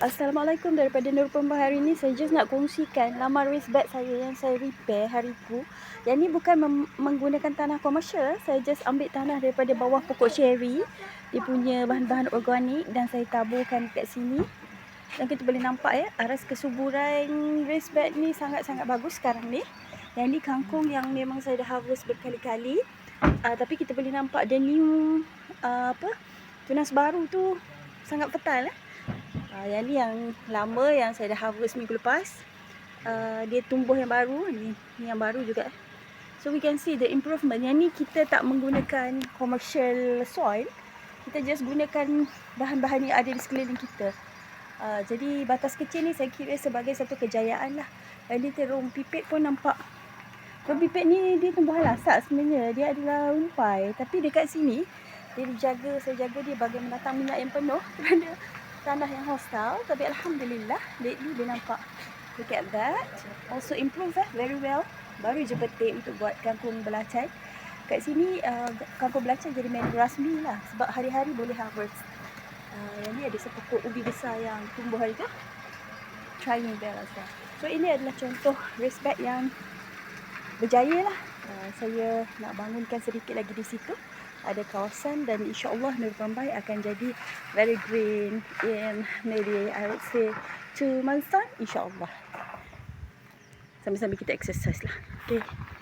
Assalamualaikum, daripada Nur Pemba. Hari ni saya just nak kongsikan laman raised bed saya yang saya repair hari tu. Yang ni bukan menggunakan tanah komersial. Saya just ambil tanah daripada bawah pokok cherry. Dia punya bahan-bahan organik dan saya taburkan kat sini. Dan kita boleh nampak ya, aras kesuburan raised bed ni sangat-sangat bagus sekarang ni. Yang ni kangkung yang memang saya dah harvest berkali-kali. Tapi kita boleh nampak the new tunas baru tu sangat fertile. Yang ni yang lama yang saya dah harvest minggu lepas. Dia tumbuh yang baru. Ni yang baru juga. So we can see the improvement. Yang ni kita tak menggunakan commercial soil. Kita just gunakan bahan-bahan yang ada di sekeliling kita. Jadi batas kecil ni saya kira sebagai satu kejayaan lah. Dan dia terung pipit pun nampak. Terung pipit ni dia tumbuhan lasak sebenarnya. Dia adalah rumpai. Tapi dekat sini dia dijaga, saya jaga dia bagi mendatang minyak yang penuh kerana tanah yang hostile. Tapi Alhamdulillah lately dia nampak. Look at that. Also improve very well. Baru je petik untuk buat kangkung belacan. Kat sini kangkung belacan jadi menu rasmi lah. Sebab hari-hari boleh harvest. Yang ni ada sepokok ubi besar yang tumbuh hari tu. Trying bell asal. So ini adalah contoh raised bed yang berjaya lah. Saya nak bangunkan sedikit lagi di situ. Ada kawasan dan insyaAllah Nur Pemba akan jadi very green in maybe I would say 2 months time, insyaAllah. Sambil-sambil kita exercise lah. Okay.